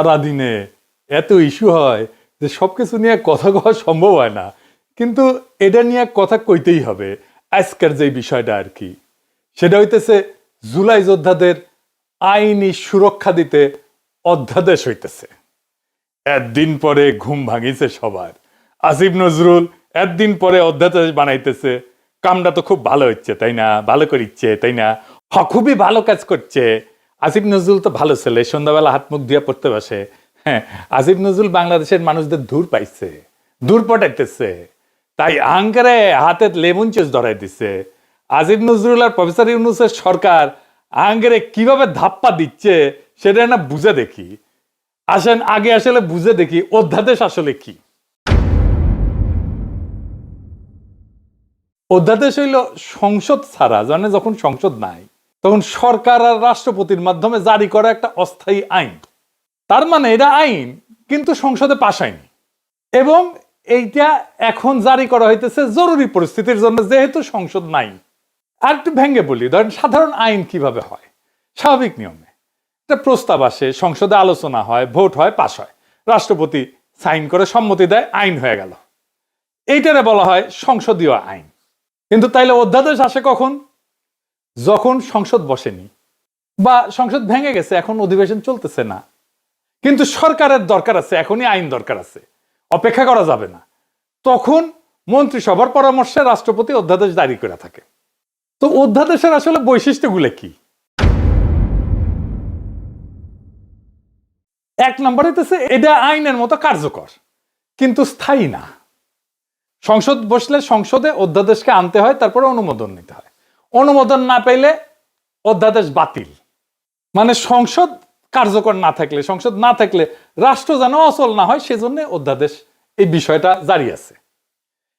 সারাদিনে এত ইস্যু হয় যে সবকিছু নিয়ে কথা কওয়া সম্ভব হয় না, কিন্তু এটা নিয়ে কথা কইতেই হবে। আজকের যে বিষয়টা আর কি, সেটা হইতেছে জুলাই যোদ্ধাদের আইনি সুরক্ষা দিতে অধ্যাদেশ হইতেছে। একদিন পরে ঘুম ভাঙিছে সবার। আসিফ নজরুল একদিন পরে অধ্যাদেশ বানাইতেছে। কামটা তো খুব ভালো হচ্ছে তাই না, ভালো করিচ্ছে তাই না, খুবই ভালো কাজ করছে। আসিফ নজরুল তো ভালো ছেলে, সন্ধ্যাবেলা হাত মুখ দিয়ে পড়তে বসে। হ্যাঁ, আসিফ নজরুল বাংলাদেশের মানুষদের দূর পাইছে, দূর পটাইতেছে, তাই আঙ্কারে হাতে লেমন চুস ধরাই দিচ্ছে। আসিফ নজরুল আর প্রফেসর ইউনূসের সরকার আঙ্কারে কিভাবে ধাপ্পা দিচ্ছে সেটা না বুঝে দেখি। আসেন আগে আসলে বুঝে দেখি অধ্যাদেশ আসলে কি। অধ্যাদেশ হইল সংসদ ছাড়া, জানে যখন সংসদ নাই তখন সরকার আর রাষ্ট্রপতির মাধ্যমে জারি করা একটা অস্থায়ী আইন। তার মানে এটা আইন কিন্তু সংসদে পাস হয়নি, এবং এইটা এখন জারি করা হইতেছে জরুরি পরিস্থিতির জন্য, যেহেতু সংসদ নাই। আর একটু ভেঙে বলি, ধরেন সাধারণ আইন কিভাবে হয়। স্বাভাবিক নিয়মে একটা প্রস্তাব আসে, সংসদে আলোচনা হয়, ভোট হয়, পাস হয়, রাষ্ট্রপতি সাইন করে সম্মতি দেয়, আইন হয়ে গেল। এইটারে বলা হয় সংসদীয় আইন। কিন্তু তাইলে অধ্যাদেশ আসে কখন? যখন সংসদ বসেনি বা সংসদ ভেঙে গেছে, এখন অধিবেশন চলতেছে না, কিন্তু সরকারের দরকার আছে, এখনই আইন দরকার আছে, অপেক্ষা করা যাবে না। তখন মন্ত্রিসভার পরামর্শে রাষ্ট্রপতি অধ্যাদেশ জারি করে থাকে। তো অধ্যাদেশের আসলে বৈশিষ্ট্যগুলো কি? এক নম্বর হইতেছে এটা আইনের মতো কার্যকর কিন্তু স্থায়ী না। সংসদ বসলে সংসদে অধ্যাদেশকে আনতে হয়, তারপরে অনুমোদন নিতে হয়। অনুমোদন না পেলে অধ্যাদেশ বাতিল। মানে সংসদ কার্যকর না থাকলে, সংসদ না থাকলে রাষ্ট্র যেন অচল না হয়, সেজন্য অধ্যাদেশ, এই বিষয়টা জারি আছে।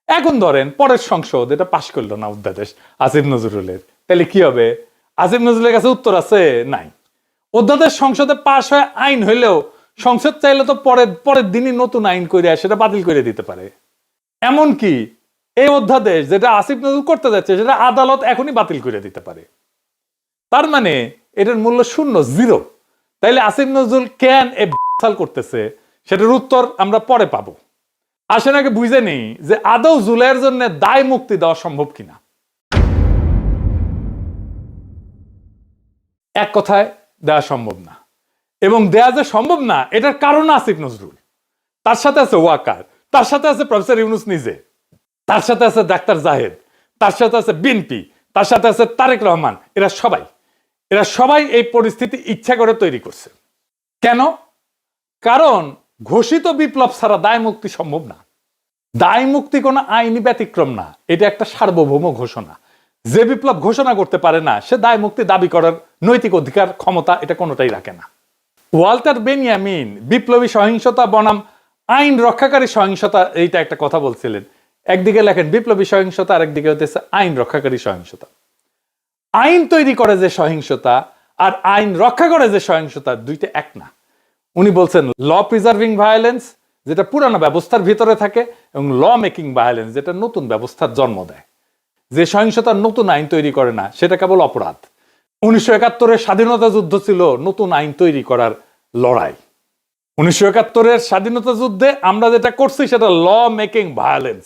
এখন ধরেন পরের সংসদ এটা পাশ করলো না অধ্যাদেশ আসিফ নজরুলের, তাহলে কি হবে? আসিফ নজরুলের কাছে উত্তর আছে? নাই। অধ্যাদেশ সংসদে পাশ হয়ে আইন হইলেও সংসদ চাইলে তো পরের দিনই নতুন আইন করে সেটা বাতিল করে দিতে পারে। এমনকি এই অধ্যাদেশ যেটা আসিফ নজরুল করতে যাচ্ছে সেটা আদালত এখনই বাতিল করে দিতে পারে। তার মানে এটার মূল্য শূন্য, জিরো। তাইলে আসিফ নজরুল কেন এ সাল করতেছে সেটার উত্তর আমরা পরে পাবো। আসেন আগে বুঝে নেই যে আদৌ জুলাইয়ের জন্য দায় মুক্তি দেওয়া সম্ভব কিনা। এক কথায় দেওয়া সম্ভব না, এবং দেয়া যে সম্ভব না এটার কারণ আসিফ নজরুল, তার সাথে আছে ওয়াকার, তার সাথে আছে প্রফেসর ইউনূস নিজে, তার সাথে আছে ডাক্তার জাহেদ, তার সাথে আছে বিএনপি, তার সাথে আছে তারেক রহমান। এরা সবাই এই পরিস্থিতি ইচ্ছা করে তৈরি করছে। কেন? কারণ ঘোষিত বিপ্লব ছাড়া দায় মুক্তি সম্ভব না। দায় মুক্তি কোনো আইনি ব্যতিক্রম না, এটা একটা সার্বভৌম ঘোষণা। যে বিপ্লব ঘোষণা করতে পারে না সে দায় মুক্তি দাবি করার নৈতিক অধিকার, ক্ষমতা এটা কোনোটাই রাখে না। ওয়াল্টার বেনিয়ামিন বিপ্লবী সহিংসতা বনাম আইন রক্ষাকারী সহিংসতা, এইটা একটা কথা বলছিলেন। একদিকে লেখেন বিপ্লবী সহিংসতা, আর একদিকে হতেছে আইন রক্ষাকারী সহিংসতা। আইন তৈরি করে যে সহিংসতা আর আইন রক্ষা করে যে সহিংসতা, দুইটা এক না। উনি বলছেন ল প্রিজার্ভিং ভায়োলেন্স, যেটা পুরানো ব্যবস্থার ভিতরে থাকে, এবং ল মেকিং ভায়োলেন্স, যেটা নতুন ব্যবস্থার জন্ম দেয়। যে সহিংসতার নতুন আইন তৈরি করে না সেটা কেবল অপরাধ। 1971-এর স্বাধীনতা যুদ্ধ ছিল নতুন আইন তৈরি করার লড়াই। 1971-এর স্বাধীনতা যুদ্ধে আমরা যেটা করছি সেটা ল মেকিং ভায়োলেন্স,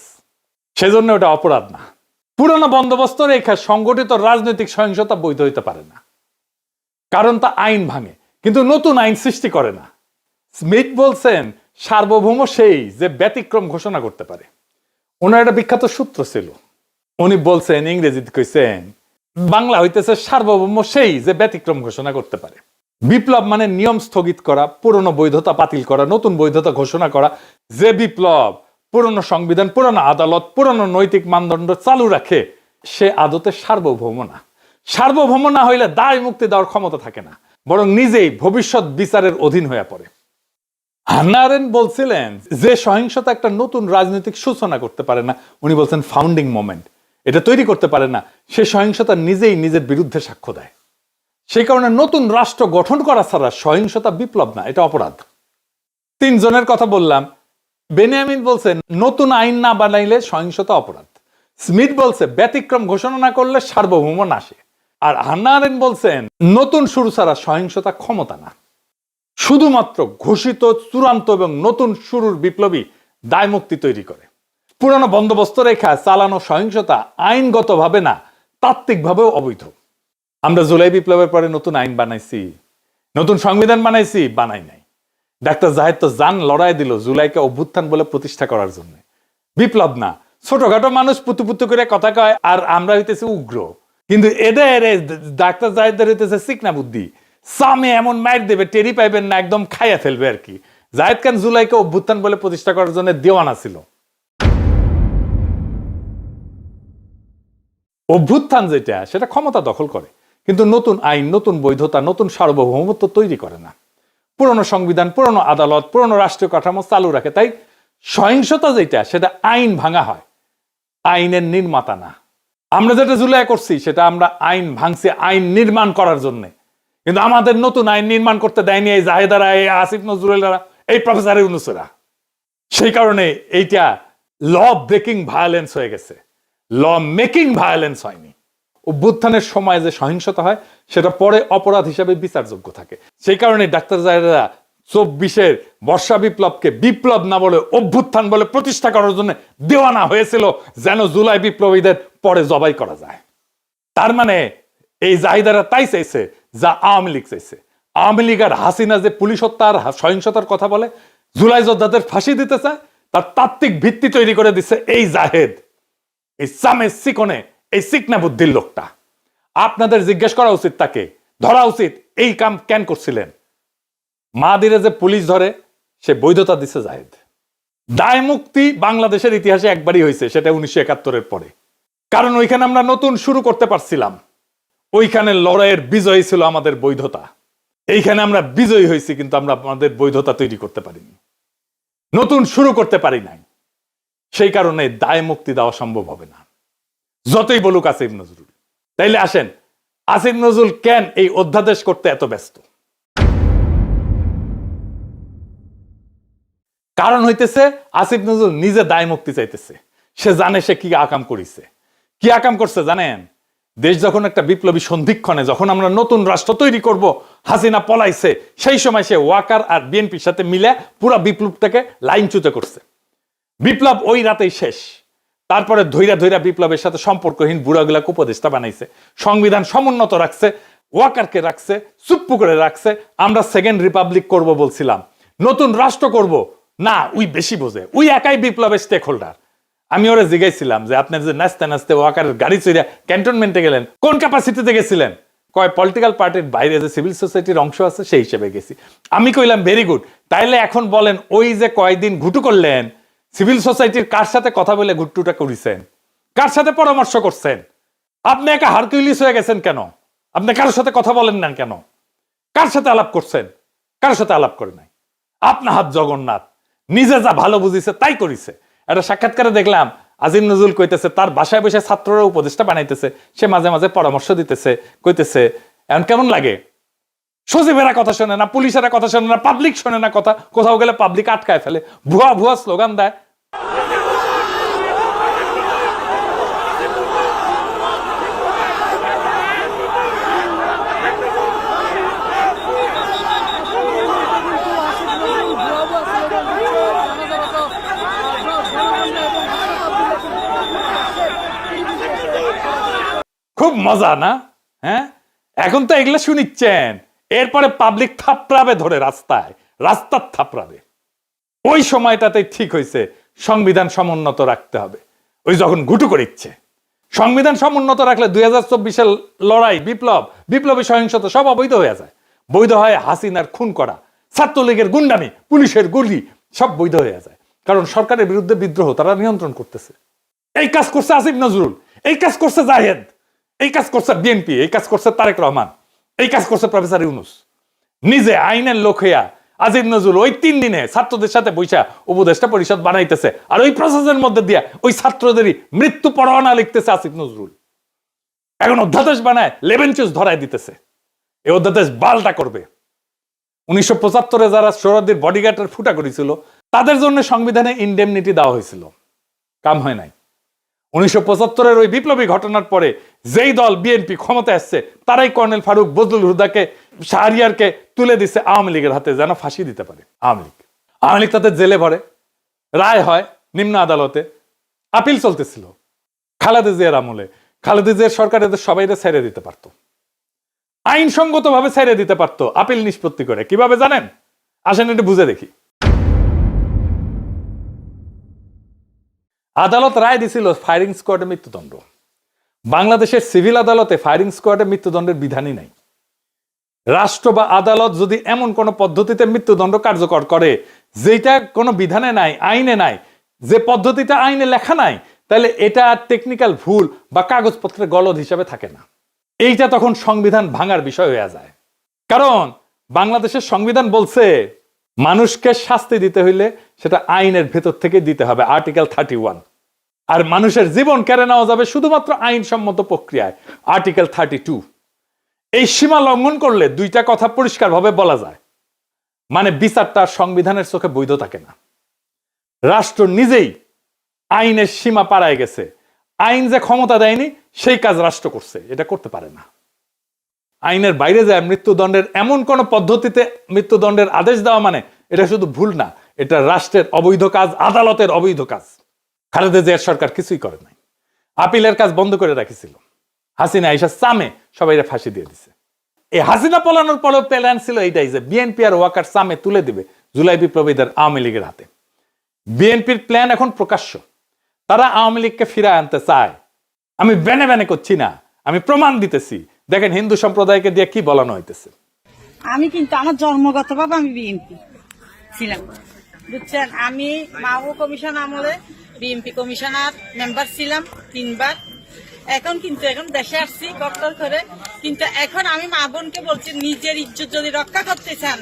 সেজন্য ওটা অপরাধ না। পুরানো বন্দোবস্ত রেখা সংগঠিত রাজনৈতিক সহিংসতা বৈধ হইতে পারে না, কারণ তা আইন ভাঙে কিন্তু নতুন আইন সৃষ্টি করে না। স্মিথ বলছেন সার্বভৌম সেই যে ব্যতিক্রম ঘোষণা করতে পারে। ওনার একটা বিখ্যাত সূত্র ছিল, উনি বলছেন, ইংরেজিতে কইছেন, বাংলা হইতেছে সার্বভৌম সেই যে ব্যতিক্রম ঘোষণা করতে পারে। বিপ্লব মানে নিয়ম স্থগিত করা, পুরনো বৈধতা বাতিল করা, নতুন বৈধতা ঘোষণা করা। যে বিপ্লব পুরনো সংবিধান, পুরনো আদালত, পুরনো নৈতিক মানদণ্ড চালু রাখে, সে আদতে সার্বভৌম না। সার্বভৌম না হইলে দায় মুক্তি দেওয়ার ক্ষমতা থাকে না, বরং নিজেই ভবিষ্যৎ বিচারের অধীন হয়ে পড়ে। হান্না আরেন্ট বলছিলেন যে সহিংসতা একটা নতুন রাজনৈতিক সূচনা করতে পারে না, উনি বলছেন ফাউন্ডিং মোমেন্ট, এটা তৈরি করতে পারে না, সে সহিংসতা নিজেই নিজের বিরুদ্ধে সাক্ষ্য দেয়। সেই কারণে নতুন রাষ্ট্র গঠন করা ছাড়া সহিংসতা বিপ্লব না, এটা অপরাধ। তিনজনের কথা বললাম। বেনিয়ামিন বলছেন নতুন আইন না বানাইলে সহিংসতা অপরাধ। স্মিথ বলছে ব্যতিক্রম ঘোষণা না করলে সার্বভৌম নাশে। আর হান্না আরেন্ট বলছেন নতুন শুরু ছাড়া সহিংসতা ক্ষমতা না। শুধুমাত্র ঘোষিত চূড়ান্ত এবং নতুন শুরুর বিপ্লবী দায়মুক্তি তৈরি করে। পুরানো বন্দোবস্ত রেখা চালানো সহিংসতা আইনগতভাবে না, তাত্ত্বিকভাবেও অবৈধ। আমরা জুলাই বিপ্লবের পরে নতুন আইন বানাইছি, নতুন সংবিধান বানাইছি, বানাই নাই। ডাক্তার জাহেদ তো জান লড়াই দিল জুলাইকে অভ্যুত্থান বলে প্রতিষ্ঠা করার জন্য। বিপ্লব না, ছোটখাটো মানুষ পুতু পুতু করে কথা কয়, আর আমরা হইতেছি উগ্র। কিন্তু এদের ডাক্তার জাহেদের হইতেছে চিকনা বুদ্ধি, সামে এমন মাইর দেবে টেরি পাইবেন না, একদম খাইয়া ফেলবে আর কি। জাহেদ খান জুলাইকে অভ্যুত্থান বলে প্রতিষ্ঠা করার জন্য দেওয়ানা ছিল। অভ্যুত্থান যেটা, সেটা ক্ষমতা দখল করে, কিন্তু নতুন আইন, নতুন বৈধতা, নতুন সার্বভৌমত্ব তৈরি করে না। পুরনো সংবিধান, পুরনো আদালত, পুরনো রাষ্ট্রীয় কাঠামো চালু রাখে। তাই সহিংসতা যেটা, সেটা আইন ভাঙা হয়, আইনের নির্মাতা না। আমরা যেটা জুলাই করছি সেটা আমরা আইন ভাঙছি আইন নির্মাণ করার জন্য। কিন্তু আমাদের নতুন আইন নির্মাণ করতে দেয়নি এই জাহেদারা, এই আসিফ নজরুলেরা, এই প্রফেসর ইউনূসেরা। সেই কারণে এইটা ল ব্রেকিং ভায়োলেন্স হয়ে গেছে, ল মেকিং ভায়োলেন্স হয়নি। অভ্যুত্থানের সময় যে সহিংসতা হয় সেটা পরে অপরাধ হিসাবে বিচারযোগ্য থাকে। সেই কারণে ডাক্তার জাহেদরা 24-এর বর্ষা বিপ্লবকে বিপ্লব না বলে অভ্যুত্থান বলে প্রতিষ্ঠা করার জন্য দেওয়ানা হয়েছিল, যেন জুলাই বিপ্লবীদের পরে জবাই করা যায়। তার মানে এই জাহিদারা তাই চাইছে যা আওয়ামী লীগ চাইছে। আওয়ামী লীগ আর হাসিনা যে পুলিশ হত্যা আর সহিংসতার কথা বলে, জুলাই যোদ্ধাদের ফাঁসি দিতে চায়, তার তাত্ত্বিক ভিত্তি তৈরি করে দিচ্ছে এই জাহেদ, এই সামে সিকনে, এই সিকনা বুদ্ধির লোকটা। আপনাদের জিজ্ঞেস করা উচিত, তাকে ধরা উচিত। এই কাম কেন করছিলেন? মাদিরে যে পুলিশ ধরে, সে বৈধতা দিচ্ছে জাহেদ। দায় মুক্তি বাংলাদেশের ইতিহাসে একবারই হয়েছে, সেটা 1971-এর পরে। কারণ ওইখানে আমরা নতুন শুরু করতে পারছিলাম, ওইখানে লড়াইয়ের বিজয়ী ছিল আমাদের বৈধতা। এইখানে আমরা বিজয়ী হয়েছি, কিন্তু আমরা আমাদের বৈধতা তৈরি করতে পারিনি, নতুন শুরু করতে পারি নাই। সেই কারণে দায় মুক্তি দেওয়া সম্ভব হবে না, যতই বলুক আসিফ নজরুল। তাইলে আসেন, আসিফ নজরুল কেন এই অধ্যাদেশ করতে এত ব্যস্ত? কারণ হইতেছে আসিফ নজরুল নিজে দায় মুক্তি চাইতেছে। সে জানে সে কি আকাম করিছে। কি আকাম করছে জানেন? দেশ যখন একটা বিপ্লবী সন্ধিক্ষণে, যখন আমরা নতুন রাষ্ট্র তৈরি করব, হাসিনা পলাইছে, সেই সময় সে ওয়াকার আর বিএনপির সাথে মিলে পুরো বিপ্লবটাকে লাইনচ্যুত করছে। বিপ্লব ওই রাতেই শেষ। তারপরে ধৈরা ধৈরা বিপ্লবের সাথে সম্পর্কহীন বুড়াগুলাকে উপদেষ্টা বানাইছে, সংবিধান সমুন্নত রাখছে, ওয়াকারকে রাখছে, চুপ্পু করে রাখছে। আমরা সেকেন্ড রিপাবলিক করব বলছিলাম, নতুন রাষ্ট্র করব না, উই বেশি বোঝে, উই একাই বিপ্লবের স্টেক হোল্ডার। আমি ওরা জিজ্ঞাসছিলাম যে আপনার যে নাচতে নাচতে ওয়াকারের গাড়ি চড়ে ক্যান্টনমেন্টে গেলেন, কোন ক্যাপাসিটিতে গেছিলেন? কয় পলিটিক্যাল পার্টির বাইরে যে সিভিল সোসাইটির অংশ আছে সেই হিসেবে গেছি। আমি কইলাম ভেরি গুড। তাইলে এখন বলেন, ওই যে কয়েকদিন ঘুটু করলেন, সিভিল সোসাইটির কার সাথে কথা বলে ঘুট্টুটা করেছেন? কার সাথে পরামর্শ করছেন? আপনি একা হারকিউলিস হয়ে গেছেন কেন? আপনি কারোর সাথে কথা বলেন না কেন? কার সাথে আলাপ করছেন? কারোর সাথে আলাপ করে নাই। আপনার হাত জগন্নাথ, নিজে যা ভালো বুঝিছে তাই করিছে। একটা সাক্ষাৎকারে দেখলাম আজিম নজরুল কইতেছে তার বাসায় বসে ছাত্ররা উপদেষ্টা বানাইতেছে, সে মাঝে মাঝে পরামর্শ দিতেছে, কইতেছে এখন কেমন লাগে? সচিবেরা কথা শোনে না, পুলিশেরা কথা শোনে না, পাবলিক শোনে না কথা, কোথাও গেলে পাবলিক আটকায় ফেলে, ভুয়া ভুয়া স্লোগান দেয়। খুব মজা না? হ্যাঁ, এখন তো এগুলো শুনিচ্ছেন, এরপরে পাবলিক থাপড়াবে ধরে রাস্তায়, রাস্তার থাপড়াবে। ওই সময়টাতে ঠিক হয়েছে সংবিধান সমুন্নত রাখতে হবে। ওই যখন ঘুটু করে ইচ্ছে সংবিধান সমুন্নত রাখলে 2024-এর লড়াই, বিপ্লব, বিপ্লবী সহিংসতা সব অবৈধ হয়ে যায়। বৈধ হয় হাসিনার খুন করা, ছাত্রলীগের গুন্ডামি, পুলিশের গুলি, সব বৈধ হয়ে যায়। কারণ সরকারের বিরুদ্ধে বিদ্রোহ তারা নিয়ন্ত্রণ করতেছে। এই কাজ করছে আসিফ নজরুল, এই কাজ করছে জাহেদ, এই কাজ করছে বিএনপি, এই কাজ করছে তারেক রহমান, এই কাজ করছে প্রফেসর ইউনূস। নিজে আইনের লোক হইয়া আসিফ নজরুল ওই 3 দিনে ছাত্রদের সাথে বৈশা উপদেষ্টা পরিষদ বানাইতেছে, আর ওই প্রসেসের মধ্যে দিয়া ওই ছাত্রদেরই মৃত্যু পরোয়ানা লিখতেছে আসিফ নজরুল। এখন অধ্যাদেশ বানায় লেবেন চুজ ধরায় দিতেছে। এই অধ্যাদেশ বালটা করবে। 1975-এ যারা সোহরাওয়ার্দীর বডিগার্ডের ফুটা করেছিল, তাদের জন্য সংবিধানে ইনডেমনিটি দেওয়া হয়েছিল, কাম হয় নাই। 1975-এর ওই বিপ্লবী ঘটনার পরে যেই দল বিএনপি ক্ষমতায় আসছে তারাই কর্নেল ফারুক, বজলুল হুদাকে, শাহরিয়ারকে তুলে দিচ্ছে আওয়ামী লীগের হাতে যেন ফাঁসি দিতে পারে আওয়ামী লীগ তাদের জেলে ভরে, রায় হয় নিম্ন আদালতে, আপিল চলতেছিল। খালেদা জিয়ার আমলে খালেদা জিয়ার সরকার এদের সবাইকে ছেড়ে দিতে পারতো, আইনসঙ্গত ভাবে ছেড়ে দিতে পারতো আপিল নিষ্পত্তি করে। কিভাবে জানেন? আসেন একটু বুঝে দেখি। আদালত রায় দিছিল ফায়ারিং স্কোয়াডে মৃত্যুদণ্ড। বাংলাদেশের সিভিল আদালতে ফায়ারিং স্কোয়াডে মৃত্যুদণ্ডের বিধানই নাই। রাষ্ট্র বা আদালত যদি এমন কোন পদ্ধতিতে মৃত্যুদণ্ড কার্যকর করে যেটা কোনো বিধানে নাই, আইনে নাই, যে পদ্ধতিটা আইনে লেখা নাই, তাহলে এটা টেকনিক্যাল ভুল বা কাগজপত্রের গলদ হিসাবে থাকে না। এইটা তখন সংবিধান ভাঙার বিষয় হয়ে যায়। কারণ বাংলাদেশের সংবিধান বলছে মানুষকে শাস্তি দিতে হইলে সেটা আইনের ভেতর থেকে দিতে হবে, আর্টিকেল 31। আর মানুষের জীবন কেড়ে নেওয়া যাবে শুধুমাত্র আইনসম্মত প্রক্রিয়ায়, আর্টিকেল 32। এই সীমা লঙ্ঘন করলে দুইটা কথা পরিষ্কারভাবে বলা যায়, মানে বিচারটা সংবিধানের চোখে বৈধ থাকে না। রাষ্ট্র নিজেই আইনের সীমা পাড়ায় গেছে, আইন যে ক্ষমতা দেয়নি সেই কাজ রাষ্ট্র করছে, এটা করতে পারে না। আইনের বাইরে যায় মৃত্যুদণ্ডের এমন কোন পদ্ধতিতে মৃত্যুদণ্ডের আদেশ দেওয়া মানে এটা শুধু ভুল না, এটা রাষ্ট্রের অবৈধ কাজ, আদালতের অবৈধ কাজ। খালেদা জিয়ার সরকার কিছুই করে নাই, আপিলের কাজ বন্ধ করে রাখিছিল। হাসিনা আইসা সামে সবাই ফাঁসি দিয়ে দিছে। এই হাসিনা পলানোর পরেও প্ল্যান ছিল এইটাই যে বিএনপি আর ওয়াকার সামে তুলে দিবে জুলাই বিপ্লবীদের আওয়ামী লীগের হাতে। বিএনপির প্ল্যান এখন প্রকাশ্য, তারা আওয়ামী লীগকে ফিরায় আনতে চায়। আমি বেনে বেনে করছি না, আমি প্রমাণ দিতেছি। দেখেন হিন্দু সম্প্রদায়কে দিয়ে কি বলানো হইতেছে। আমি কিন্তু আমার জন্মগতভাবে আমি বিএনপি ছিলাম, বুঝছেন। আমি মাও কমিশন আমলে বিএনপি কমিশনার মেম্বার ছিলাম 3 বার। এখন দেশে আসছি ডক্টর করে, কিন্তু এখন আমি মা বোনকে বলছি নিজের ইজ্জত যদি রক্ষা করতে চান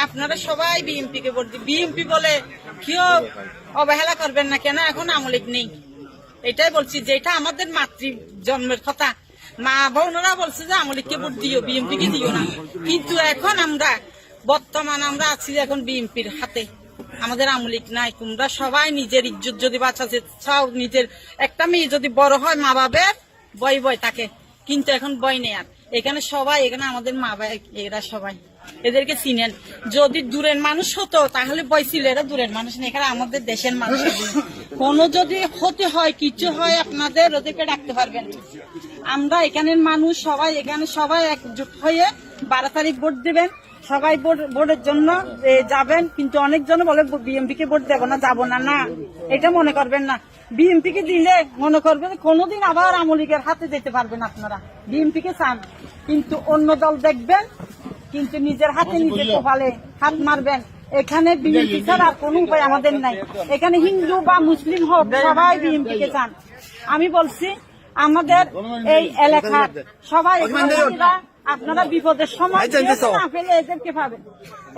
আপনারা সবাই বিএনপি কে ভোট দিন। বিএনপি বলে কেউ অবহেলা করবেন না, কেন এখন আওয়ামী লীগ নেই। এটাই বলছি, যেটা আমাদের মাতৃ জন্মের কথা। মা বোনরা বলছে যে আওয়ামী লীগকে ভোট দিও, বিএনপি কে দিও না। কিন্তু এখন বর্তমান আমরা আছি এখন বিএনপির হাতে, আমাদের আওয়ামী লীগ নাই। তোমরা সবাই নিজের ইজ্জত যদি বাঁচাতে চাও, নিজের একটা মেয়ে যদি বড় হয় মা বাবার বয় থাকে, কিন্তু এখন বয় নেই। আর এখানে সবাই, এখানে আমাদের মা বাবা এরা সবাই, এদেরকে চিনেন। যদি দূরের মানুষ হতো তাহলে বয় ছিল, এরা দূরের মানুষ নেই, এখানে আমাদের দেশের মানুষ। কোনো যদি ক্ষতি হয়, কিছু হয়, আপনাদের ওদেরকে ডাকতে পারবেন। আমরা এখানের মানুষ সবাই, এখানে সবাই একজোট হয়ে 12 তারিখ ভোট দিবেন। সবাই ভোটের জন্য যাবেন, কিন্তু অনেকজন বলে বিএনপি কে ভোট দেবো না, যাবো না। না, এটা মনে করবেন না। বিএনপি কে দিলে মনে করবেন কোনোদিন আবার আওয়ামী লীগের হাতে যেতে পারবেন আপনারা। বিএনপি কে চান, কিন্তু অন্য দল দেখবেন, কিন্তু নিজের হাতে নিজে কপালে হাত মারবেন। এখানে বিএনপি ছাড়া আর কোনো উপায় আমাদের নাই। এখানে হিন্দু বা মুসলিম হোক, সবাই বিএনপি কে চান। আমি বলছি আমাদের এই এলাকার সবাই, আপনারা বিপদের সময় না পেলে এদেরকে পাবেন।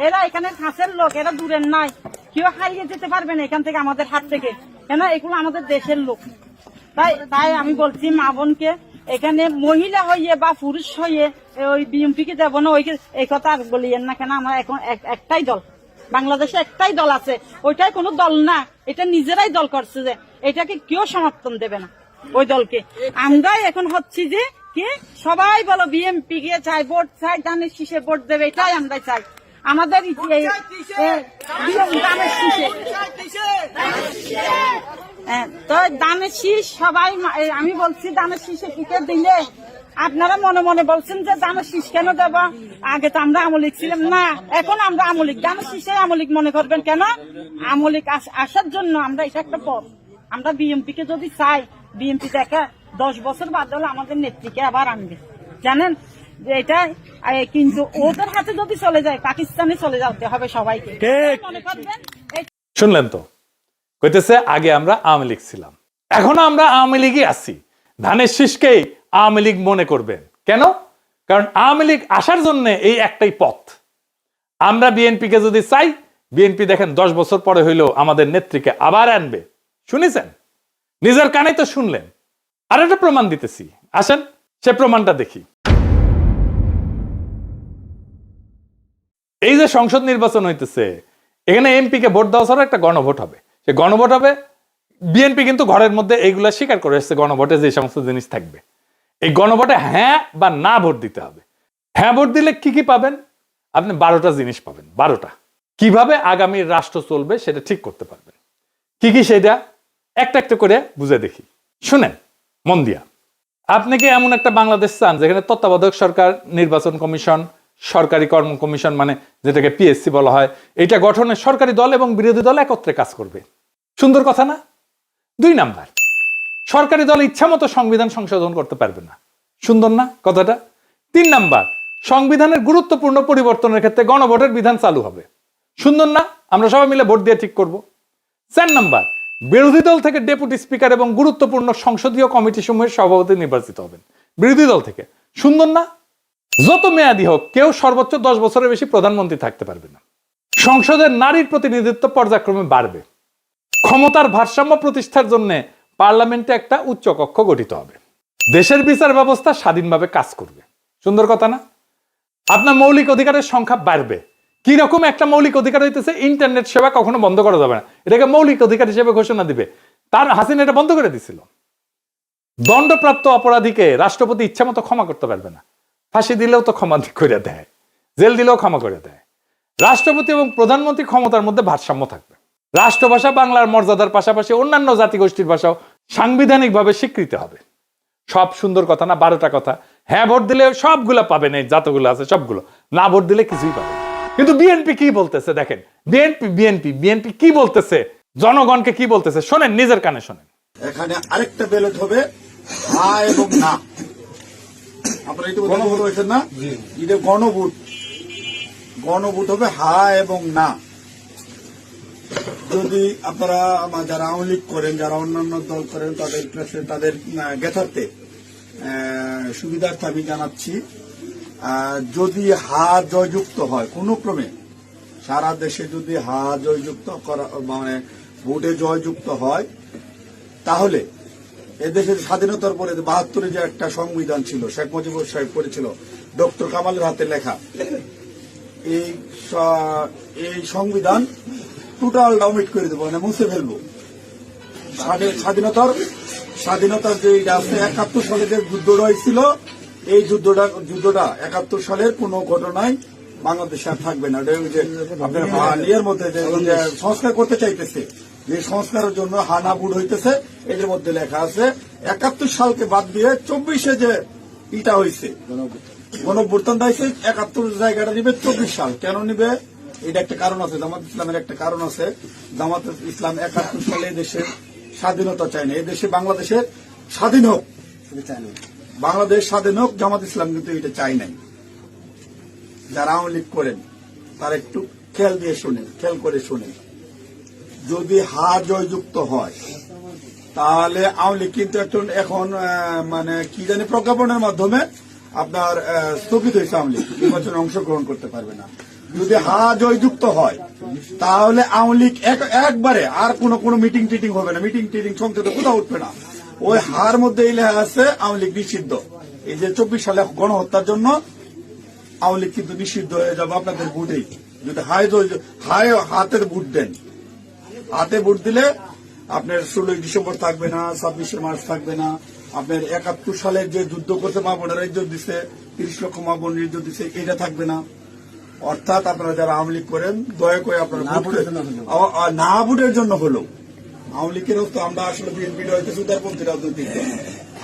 এরা এখানে কাছের লোক, এরা দূরের নাই, কেউ হারিয়ে যেতে পারবেন এখান থেকে, আমাদের হাত থেকে, কেন এগুলো আমাদের দেশের লোক। তাই আমি বলছি মা বোনকে, এখানে মহিলা হইয়ে বা পুরুষ হইয়ে ওই বিএনপি কে দেবো না, এই কথা আর বলিয়েন না। কেন আমরা এখন একটাই দল, বাংলাদেশে একটাই দল আছে, ওইটাই কোনো দল না, এটা নিজেরাই দল করছে, যে এটাকে কেউ সমর্থন দেবে না ওই দলকে। আমরাই এখন হচ্ছি যে কি সবাই বলো বিএনপি কে চাই, ভোট চাই, ধানের শীষে ভোট দেবে, এটাই আমরা চাই। আমাদের ধানের শীষে তো ধানের শীষ সবাই, আমি বলছি ধানের শীষে টিকিট দিলে আপনারা মনে মনে বলছেন যে ধানের শীষ কেন দেব, আগে তো আমরা আওয়ামী লীগ ছিলাম না, এখন আমরা আওয়ামী লীগ। ধানের শীষে আওয়ামী লীগ মনে করবেন কেন? আওয়ামী লীগ আসার জন্য আমরা, এটা একটা পথ। আমরা বিএনপি কে যদি চাই, বিএনপি দেখা 10 বছর বাদ হলে আমাদের নেত্রীকে আবার আনবে, জানেন যে এটা। কিন্তু ওদের হাতে যদি চলে যায়, পাকিস্তানে চলে যেতে হবে সবাইকে, মনে করবেন। শুনলেন তো, কইতেছে আগে আমরা আওয়ামী লীগ ছিলাম, এখন আমরা আওয়ামী লীগই আছি। ধানের শীষকেই আওয়ামী লীগ মনে করবেন কেন? কারণ আওয়ামী লীগ আসার জন্য এই একটাই পথ। আমরা বিএনপি কে যদি চাই, বিএনপি দেখেন 10 বছর পরে হইলেও আমাদের নেত্রীকে আবার আনবে। শুনেছেন, নিজের কানে তো শুনলেন। আর একটা প্রমাণ দিতেছি, আসেন সে প্রমাণটা দেখি। এই যে সংসদ নির্বাচন হইতেছে, এখানে এমপি কে ভোট দেওয়া ছাড়া একটা গণভোট হবে। সে গণভোট হবে বিএনপি কিন্তু ঘরের মধ্যে এইগুলা স্বীকার করে এসছে গণভোটে যে সমস্ত জিনিস থাকবে। এই গণভোটে হ্যাঁ বা না ভোট দিতে হবে। হ্যাঁ ভোট দিলে কি কি পাবেন? আপনি 12টা জিনিস পাবেন। 12টা কিভাবে আগামী রাষ্ট্র চলবে সেটা ঠিক করতে পারবেন। কি কি সেটা একটা একটা করে বুঝে দেখি, শুনেন মন দিয়া। আপনি কি এমন একটা বাংলাদেশ চান যেখানে তত্ত্বাবধায়ক সরকার, নির্বাচন কমিশন, সরকারি কর্ম কমিশন মানে যেটাকে পিএসসি বলা হয়, এটা গঠনে সরকারি দল এবং বিরোধী দল একত্রে কাজ করবে? সুন্দর কথা না? 2 নাম্বার, সরকারি দল ইচ্ছামতো সংবিধান সংশোধন করতে পারবে না। সুন্দর না কথাটা? 3 নাম্বার, সংবিধানের গুরুত্বপূর্ণ পরিবর্তনের ক্ষেত্রে গণভোটের বিধান চালু হবে। সুন্দর না? আমরা সবাই মিলে ভোট দিয়ে ঠিক করব। 4 নাম্বার, বিরোধী দল থেকে ডেপুটি স্পিকার এবং গুরুত্বপূর্ণ সংসদীয় কমিটি সমূহের সভাপতি নির্বাচিত হবেন বিরোধী দল থেকে। সুন্দর না? যত মেয়াদী হোক কেউ সর্বোচ্চ 10 বছরের বেশি প্রধানমন্ত্রী থাকতে পারবে না। সংসদের নারীর প্রতিনিধিত্ব পর্যায়ক্রমে বাড়বে। ক্ষমতার ভারসাম্য প্রতিষ্ঠার জন্য পার্লামেন্টে একটা উচ্চ কক্ষ গঠিত হবে। দেশের বিচার ব্যবস্থা স্বাধীনভাবে কাজ করবে। সুন্দর কথা না? আপনার মৌলিক অধিকারের সংখ্যা বাড়বে। কি রকম একটা মৌলিক অধিকার হইতেছে ইন্টারনেট সেবা কখনো বন্ধ করা যাবে না, এটাকে মৌলিক অধিকার হিসেবে ঘোষণা দিবে। তার হাসিনা এটা বন্ধ করে দিছিল। দণ্ডপ্রাপ্ত অপরাধীকে রাষ্ট্রপতি ইচ্ছা মতো ক্ষমা করতে পারবে না। ফাঁসি দিলেও তো ক্ষমা করে দেয়, জেল দিলেও ক্ষমা করে দেয়। রাষ্ট্রপতি এবং প্রধানমন্ত্রী ক্ষমতার মধ্যে ভারসাম্য থাকবে। রাষ্ট্রভাষা বাংলার মর্যাদার পাশাপাশি অন্যান্য জাতিগোষ্ঠীর ভাষাও সাংবিধানিকভাবে স্বীকৃত হবে। সব সুন্দর কথা না? 12টা কথা। হ্যাঁ ভোট দিলে সবগুলো পাবেন, এই যতগুলো আছে সবগুলো। না ভোট দিলে কিছুই পাবেন। কিন্তু বিএনপি কি বলতেছে দেখেন, বিএনপি কি বলতেছে, জনগণকে কি বলতেছে শোনেন, নিজের কানে শোনেন। এখানে আরেকটা ব্যালট হবে হ্যাঁ এবং না। আপনারা একটু গণভোট হয়েছেন না? এটা গণভোট। গণভোট হবে হ্যাঁ এবং না। যদি আপনারা যারা আওয়ামী লীগ করেন, যারা অন্যান্য দল করেন, তাদের জ্ঞাতার্থে সুবিধার্থে আমি জানাচ্ছি, যদি হা জয়যুক্ত হয় কোনো ক্রমে, সারা দেশে যদি হা জয়যুক্ত করা মানে ভোটে জয়যুক্ত হয়, তাহলে এদেশের স্বাধীনতার পরে 72-এ যে একটা সংবিধান ছিল, শেখ মুজিবুর সাহেব করেছিল, ডক্টর কামালের হাতে লেখা, এই সংবিধান টোটাল ডাউমিট করে দেবো, মানে মুছে ফেলবো। স্বাধীনতার যে আছে 71 সালে যে যুদ্ধটা হয়েছিল, এই যুদ্ধটা 71 সালের কোন ঘটনায় বাংলাদেশে আর থাকবে না। আপনার ইয়ের মধ্যে যে সংস্কার করতে চাইতেছে, যে সংস্কারের জন্য হানা বুট হইতেছে, এদের মধ্যে লেখা আছে 71 সালকে বাদ দিয়ে 24-এ যে ইটা হয়েছে, গণঅভ্যুত্থানটা হয়েছে, 71 জায়গাটা নিবে 24 সাল। কেন নিবে? এটা একটা কারণ আছে, জামাত ইসলামের একটা কারণ আছে। জামাত ইসলাম 71 সালে দেশের স্বাধীনতা চায় না, এদেশে বাংলাদেশের স্বাধীন হোক, বাংলাদেশ স্বাধীন হোক, জামাত ইসলাম কিন্তু এটা চাই নাই। যারা আওয়ামী লীগ করেন তারা একটু খেয়াল করে শোনেন। যদি হা জয়যুক্ত হয় তাহলে আওয়ামী লীগ কিন্তু এখন মানে কি জানি প্রজ্ঞাপনের মাধ্যমে আপনার স্থগিত হয়েছে, আওয়ামী লীগ নির্বাচনে অংশগ্রহণ করতে পারবে না। যদি হা জয়যুক্ত হয় তাহলে আওয়ামী লীগ একবারে আর কোনো মিটিং টিটিং হবে না, মিটিং টিটিং সংসদে কোথাও উঠবে না। ওই হার মধ্যে এই লেখা আছে আওয়ামী লীগ নিষিদ্ধ। এই যে 24 সালে গণহত্যার জন্য আওয়ামী লীগ কিন্তু নিষিদ্ধ হয়ে যাবে আপনাদের ভোটেই। যদি হাতে ভোট দেন, হাতে ভোট দিলে আপনার 16 ডিসেম্বর থাকবে না, 26শে মার্চ থাকবে না, আপনার 71 সালের যে যুদ্ধ করতে মা বোনেরা ইজ্জত দিচ্ছে, 30 লক্ষ মা বোনের ইজ্জত দিচ্ছে, এটা থাকবে না। অর্থাৎ আপনারা যারা আওয়ামী লীগ করেন দয়া করে আপনারা না ভোটের জন্য হলো, আওয়ামী লীগের তো আমরা আসলে বিএনপি হইতেছে উদারপন্থী রাজনৈতিক দল,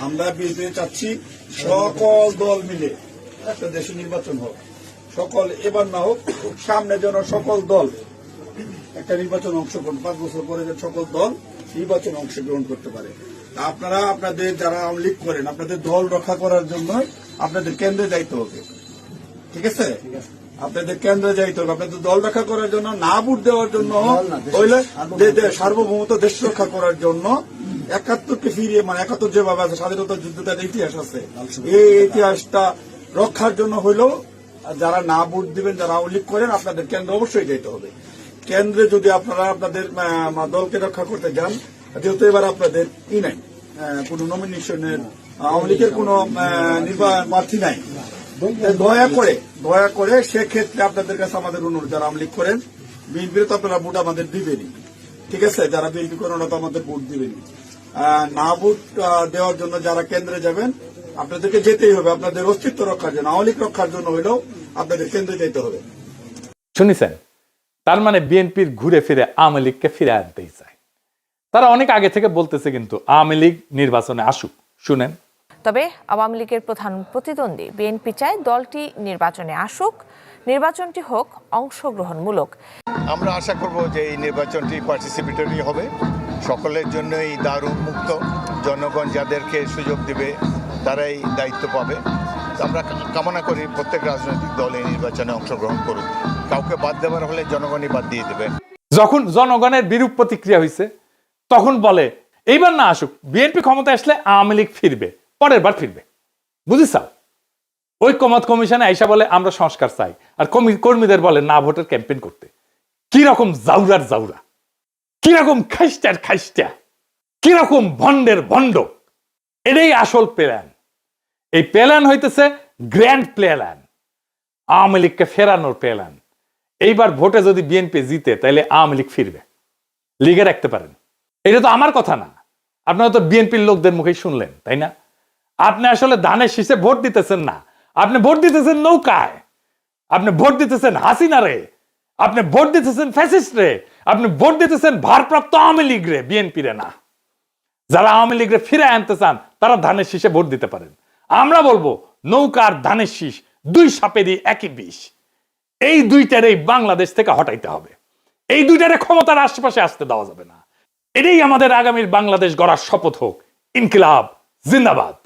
আমরা বিএনপি চাচ্ছি সকল দল মিলে একটা দেশে নির্বাচন হোক, সকল এবার না হোক, সামনে যেন সকল দল একটা নির্বাচন অংশগ্রহণ, 5 বছর পরে যে সকল দল নির্বাচন অংশগ্রহণ করতে পারে। আপনারা আপনাদের যারা আওয়ামী লীগ করেন আপনাদের দল রক্ষা করার জন্য আপনাদের কেন্দ্রে যাইতে হবে, ঠিক আছে? আপনাদের কেন্দ্রে যাইতে হবে, আপনাদের দল রক্ষা করার জন্য, না ভোট দেওয়ার জন্য, হইলে সার্বভৌমত্ব দেশ রক্ষা করার জন্য 71কে ফিরিয়ে, মানে 71 যেভাবে আছে স্বাধীনতা যুদ্ধটার ইতিহাস আছে, এই ইতিহাসটা রক্ষার জন্য হইলেও যারা না ভোট দিবেন, যারা আওয়ামী লীগ করেন, আপনাদের কেন্দ্রে অবশ্যই যেতে হবে। কেন্দ্রে যদি আপনারা আপনাদের দলকে রক্ষা করতে যান, যেহেতু এবার আপনাদের নাই কোন নমিনেশনের, আওয়ামী লীগের কোন প্রার্থী নাই, দয়া করে সেক্ষেত্রে আপনাদের কাছে আমাদের অনুরোধ, যারা আওয়ামী লীগ করেন, বিএনপির তো আপনারা ভোট আমাদের দিবেনই, ঠিক আছে, যারা বিএনপি করেন ওরা তো আমাদের ভোট দিবেন। না ভোট দেওয়ার জন্য যারা কেন্দ্রে যাবেন, আপনাদেরকে যেতেই হবে, আপনাদের অস্তিত্ব রক্ষার জন্য, আওয়ামী লীগ রক্ষার জন্য হলেও আপনাদের কেন্দ্রে যেতে হবে। শুনেছেন? তার মানে বিএনপির ঘুরে ফিরে আওয়ামী লীগকে ফিরে আনতেই চায়। তারা অনেক আগে থেকে বলতেছে কিন্তু আওয়ামী লীগ নির্বাচনে আসুক। শুনেন। তবে আওয়ামী লীগের প্রধান প্রতিদ্বন্দ্বী বিএনপি চায় দলটি নির্বাচনে আসুক, নির্বাচনটি হোক অংশগ্রহণমূলক। আমরা আশা করব যে এই নির্বাচনটি পার্টিসিপেটরি হবে, সকলের জন্যই দ্বার উন্মুক্ত, জনগণ যাদেরকে সুযোগ দেবে তারাই দায়িত্ব পাবে। আমরা কামনা করি প্রত্যেক রাজনৈতিক দল এই নির্বাচনে অংশগ্রহণ করুক, কাউকে বাদ দেওয়ার হলে জনগণই বাদ দিয়ে দেবে। যখন জনগণের বিরূপ প্রতিক্রিয়া হয়েছে তখন বলে এইবার না আসুক, বিএনপি ক্ষমতা আসলে আওয়ামী লীগ ফিরবে, পরের বার ফিরবে। বুঝিসাও? ঐক্যমত কমিশনে আইসা বলে আমরা সংস্কার চাই, আর কর্মীদের বলে না ভোটের ক্যাম্পেইন করতে। কি রকম জাউরার জাউরা, কি রকম খাইস্টার খাইস্টা, কি রকম ভন্ডের ভন্ড। এটাই আসল প্ল্যান। এই প্ল্যান হইতেছে গ্র্যান্ড প্ল্যান, আওয়ামী লীগকে ফেরানোর প্ল্যান। এইবার ভোটে যদি বিএনপি জিতে তাহলে আওয়ামী লীগ ফিরবে, লিগে রাখতে পারেন। এটা তো আমার কথা না, আপনারা তো বিএনপির লোকদের মুখেই শুনলেন, তাই না? আপনি আসলে ধানের শীষে ভোট দিতেছেন না, আপনি ভোট দিতেছেন নৌকায়, আপনি ভোট দিতেছেন হাসিনা রে, আপনি ভোট দিতেছেন ফ্যাসিস্ট রে, আপনি ভোট দিতেছেন ভারপ্রাপ্ত আওয়ামী লীগ রে, বিএনপি রে না। যারা আওয়ামী লীগ রে ফিরে আনতে চান তারা ধানের শীষে ভোট দিতে পারেন। আমরা বলবো নৌকার ধানের শীষ দুই সাপেরই একই বিষ। এই দুইটারেই বাংলাদেশ থেকে হটাইতে হবে, এই দুইটারে ক্ষমতার আশেপাশে আসতে দেওয়া যাবে না। এটাই আমাদের আগামীর বাংলাদেশ গড়ার শপথ হোক। ইনকিলাব জিন্দাবাদ।